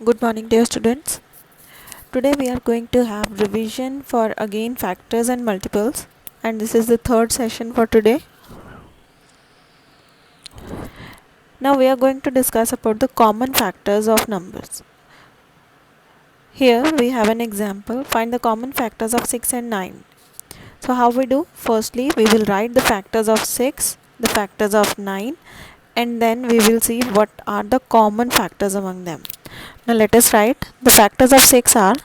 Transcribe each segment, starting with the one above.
Good morning, dear students. Today we are going to have revision for again factors and multiples, and this is the third session for today. Now we are going to discuss about the common factors of numbers. Here we have an example. Find the common factors of 6 and 9. So how we do? Firstly, we will write the factors of 6, the factors of 9, and then we will see what are the common factors among them. Now let us write. The factors of 6 are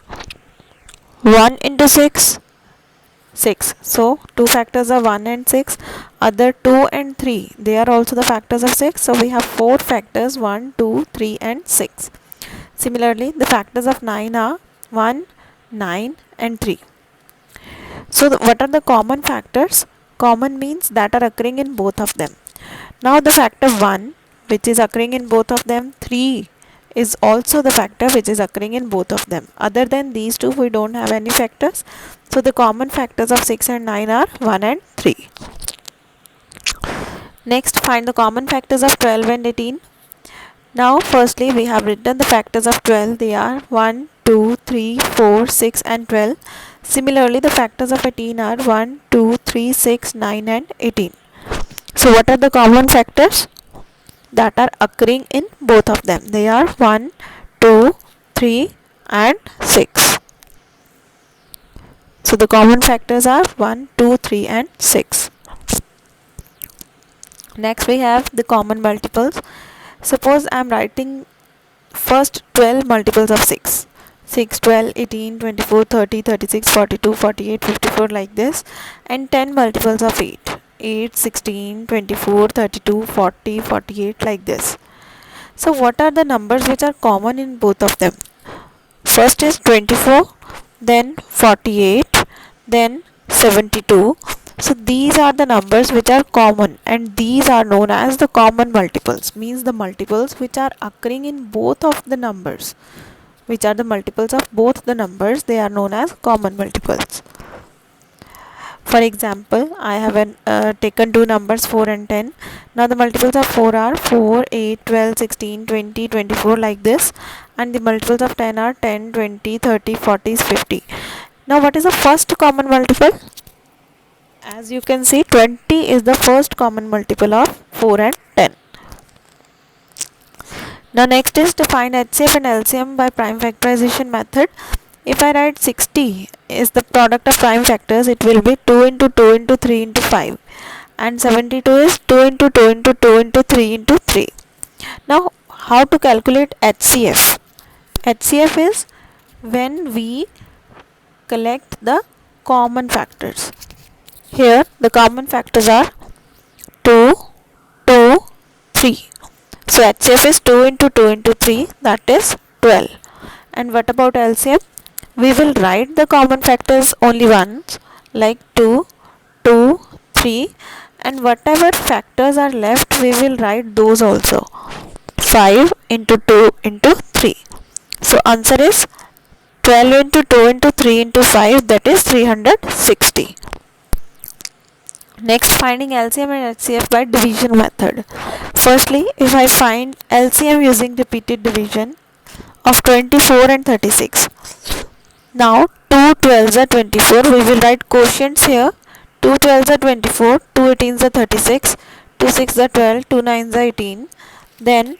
1 into 6, 6. So 2 factors are 1 and 6. Other 2 and 3, they are also the factors of 6. So we have 4 factors, 1, 2, 3 and 6. Similarly, the factors of 9 are 1, 9 and 3. So what are the common factors? Common means that are occurring in both of them. Now the factor 1, which is occurring in both of them, 3 is also the factor which is occurring in both of them. Other than these two, we don't have any factors. So the common factors of 6 and 9 are 1 and 3. Next, find the common factors of 12 and 18. Now firstly, we have written the factors of 12. They are 1, 2, 3, 4, 6 and 12. Similarly, the factors of 18 are 1, 2, 3, 6, 9 and 18. So what are the common factors that are occurring in both of them? They are 1, 2, 3 and 6. So the common factors are 1, 2, 3 and 6. Next we have the common multiples. Suppose I am writing first 12 multiples of 6. 6, 12, 18, 24, 30, 36, 42, 48, 54 like this, and 10 multiples of 8. 8, 16, 24, 32, 40, 48 like this. So what are the numbers which are common in both of them? First is 24, then 48, then 72. So these are the numbers which are common, and these are known as the common multiples, means the multiples which are occurring in both of the numbers, which are the multiples of both the numbers, they are known as common multiples. For example, I have taken two numbers 4 and 10. Now the multiples of 4 are 4, 8, 12, 16, 20, 24 like this, and the multiples of 10 are 10, 20, 30, 40, 50. Now what is the first common multiple? As you can see, 20 is the first common multiple of 4 and 10. Now next is to find HCF and LCM by prime factorization method. If I write 60 is the product of prime factors, it will be 2 into 2 into 3 into 5, and 72 is 2 into 2 into 2 into 3 into 3. Now how to calculate HCF? HCF is when we collect the common factors. Here the common factors are 2, 2, 3. So HCF is 2 into 2 into 3, that is 12. And what about LCM? We will write the common factors only once, like 2, 2, 3, and whatever factors are left we will write those also. 5 into 2 into 3. So answer is 12 into 2 into 3 into 5, that is 360. Next, finding LCM and HCF by division method. Firstly, if I find LCM using repeated division of 24 and 36. Now 2 12s are 24. We will write quotients here. 2 12s are 24, 2 18s are 36, 2 6s are 12, 2 9s are 18. Then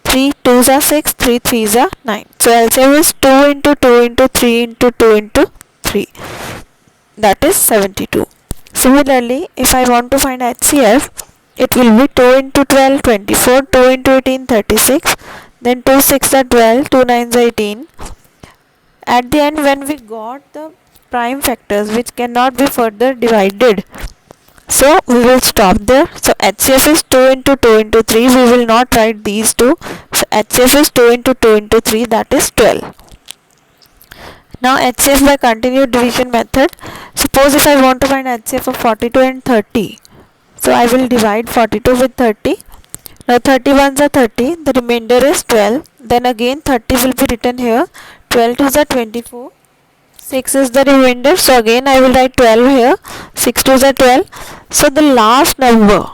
3 2s are 6, 3 3s are 9. So LCM is 2 into 2 into 3 into 2 into 3. That is 72. Similarly, if I want to find HCF, it will be 2 into 12 24, 2 into 18 36, then 2 6 are 12, 2 9s are 18. At the end, when we got the prime factors which cannot be further divided, so we will stop there. So HCF is 2 into 2 into 3. We will not write these two. So HCF is 2 into 2 into 3, that is 12. Now HCF by continued division method. Suppose if I want to find HCF of 42 and 30. So I will divide 42 with 30. Now 31s are 30. The remainder is 12. Then again 30 will be written here. 12 2s are 24. 6 is the remainder. So again I will write 12 here. 6 2s are 12. So the last number,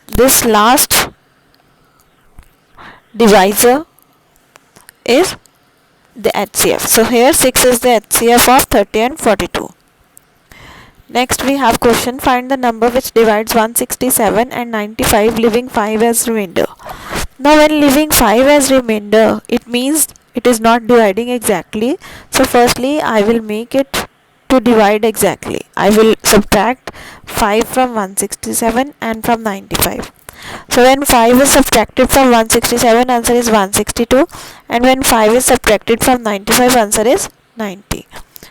this last divisor is the HCF. So here 6 is the HCF of 30 and 42. Next we have question, find the number which divides 167 and 95 leaving 5 as remainder. Now when leaving 5 as remainder, it means it is not dividing exactly. So firstly I will make it to divide exactly. I will subtract 5 from 167 and from 95. So when 5 is subtracted from 167, answer is 162, and when 5 is subtracted from 95, answer is 90.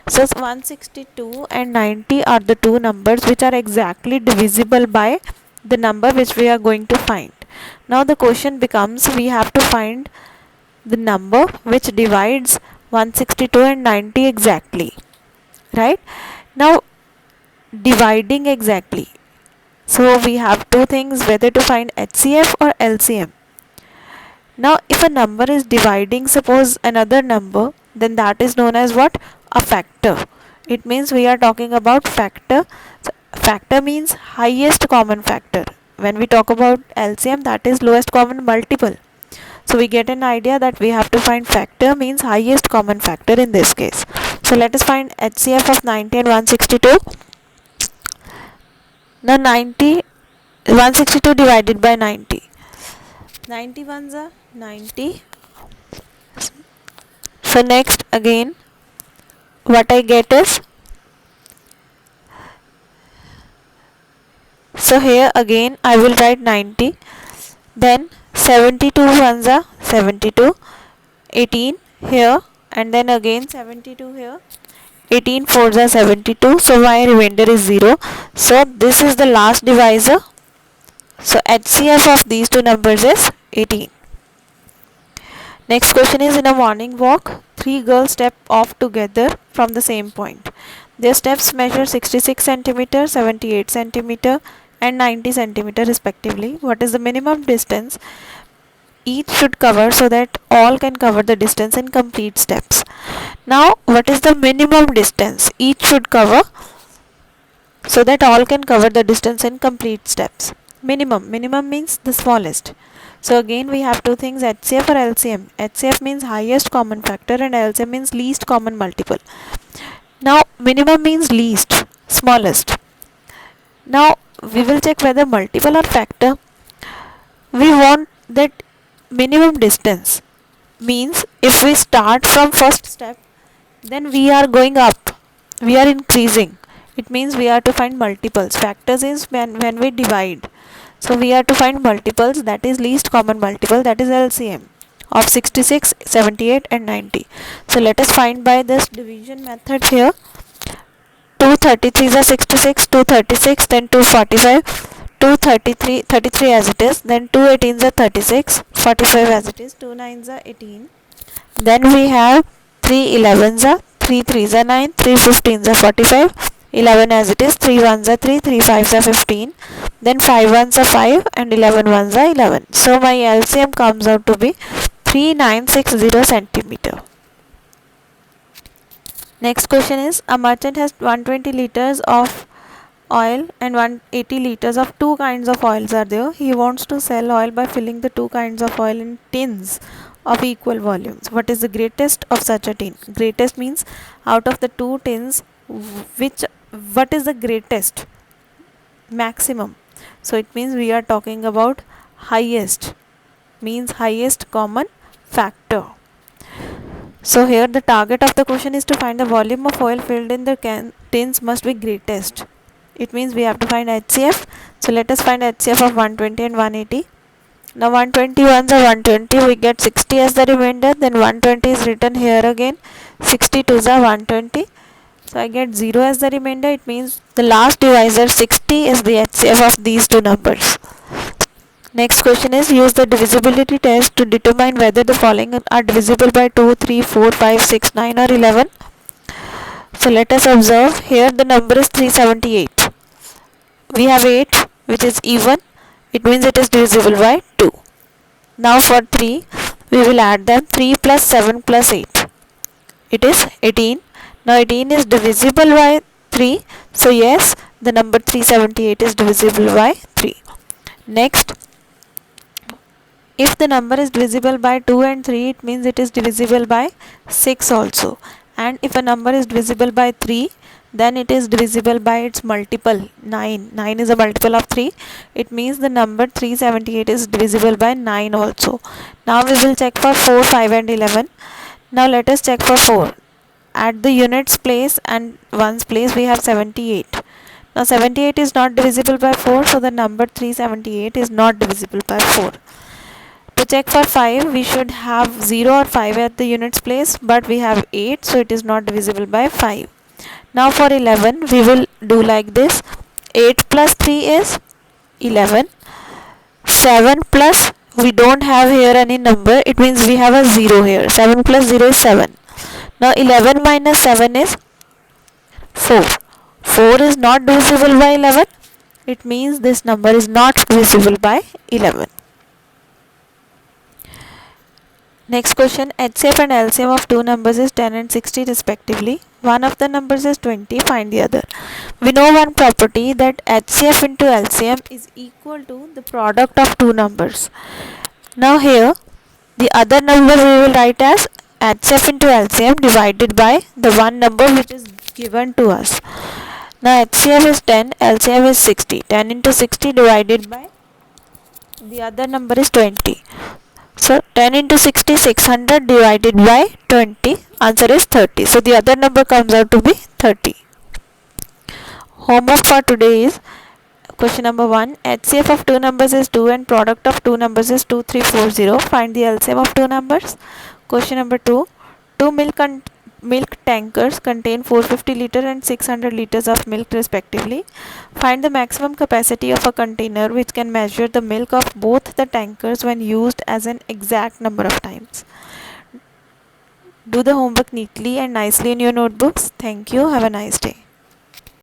So 162 and 90 are the two numbers which are exactly divisible by the number which we are going to find. Now the question becomes, we have to find the number which divides 162 and 90 exactly, right? Now dividing exactly, so we have two things, whether to find HCF or LCM. Now if a number is dividing suppose another number, then that is known as what? A factor. It means we are talking about factor. So factor means highest common factor. When we talk about LCM, that is lowest common multiple. So we get an idea that we have to find factor means highest common factor in this case. So let us find HCF of 90 and 162. Now 162 divided by 90. 90 ones are 90. So next again what I get is, so here again I will write 90, then 72 ones are 72, 18 here, and then again 72 here, 18 fours are 72, so my remainder is 0. So this is the last divisor. So HCF of these two numbers is 18. Next question is, in a morning walk, three girls step off together from the same point. Their steps measure 66 cm, 78 cm and 90 cm respectively. What is the minimum distance each should cover so that all can cover the distance in complete steps? Now what is the minimum distance each should cover so that all can cover the distance in complete steps? Minimum means the smallest. So again we have two things, HCF or LCM. HCF means highest common factor and LCM means least common multiple. Now minimum means least, smallest. Now we will check whether multiple or factor. We want that minimum distance means if we start from first step, then we are going up, we are increasing. It means we are to find multiples. Factors is when we divide. So we are to find multiples, that is least common multiple, that is LCM of 66, 78 and 90. So let us find by this division method here. 233s are 66, 236, then 245, 33 as it is, then 218s are 36, 45 as it is, 29s are 18. Then we have 311s are 3 3s are 9, 3 15s are 45, 11 as it is, 3 1s are 3, 3 5s are 15, then 5 1s are 5 and 11 1s are 11. So my LCM comes out to be 3960 centimeter. Next question is, a merchant has 120 liters of oil and 180 liters of two kinds of oils are there. He wants to sell oil by filling the two kinds of oil in tins of equal volumes. What is the greatest of such a tin? Greatest means out of the two tins, what is the greatest? Maximum. So it means we are talking about highest, means highest common factor. So here the target of the question is to find the volume of oil filled in the tins must be greatest. It means we have to find HCF. So let us find HCF of 120 and 180. Now 120 ones are 120, we get 60 as the remainder, then 120 is written here again, 62s are 120. So I get 0 as the remainder. It means the last divisor 60 is the HCF of these two numbers. Next question is, use the divisibility test to determine whether the following are divisible by 2, 3, 4, 5, 6, 9 or 11. So let us observe here the number is 378. We have 8 which is even. It means it is divisible by 2. Now for 3 we will add them. 3 plus 7 plus 8. It is 18. Now 18 is divisible by 3. So yes, the number 378 is divisible by 3. Next, If the number is divisible by 2 and 3, it means it is divisible by 6 also. And if a number is divisible by 3, then it is divisible by its multiple 9. 9 is a multiple of 3. It means the number 378 is divisible by 9 also. Now we will check for 4, 5 and 11. Now let us check for 4. At the units place and ones place we have 78. Now 78 is not divisible by 4, so the number 378 is not divisible by 4. To check for 5, we should have 0 or 5 at the units place, but we have 8, so it is not divisible by 5. Now for 11, we will do like this. 8 plus 3 is 11. 7 plus, we don't have here any number, it means we have a 0 here. 7 plus 0 is 7. Now 11 minus 7 is 4. 4 is not divisible by 11. It means this number is not divisible by 11. Next question, HCF and LCM of two numbers is 10 and 60 respectively. One of the numbers is 20, find the other. We know one property that HCF into LCM is equal to the product of two numbers. Now here, the other number we will write as HCF into LCM divided by the one number which is given to us. Now HCF is 10, LCM is 60. 10 into 60 divided by the other number is 20. So 10 into 60, 600 divided by 20, answer is 30. So the other number comes out to be 30. Homework for today is question number 1. HCF of two numbers is 2 and product of two numbers is 2340. Find the LCM of two numbers. Question number 2. Two milk tankers contain 450 liter and 600 liters of milk respectively. Find the maximum capacity of a container which can measure the milk of both the tankers when used as an exact number of times. Do the homework neatly and nicely in your notebooks. Thank you. Have a nice day.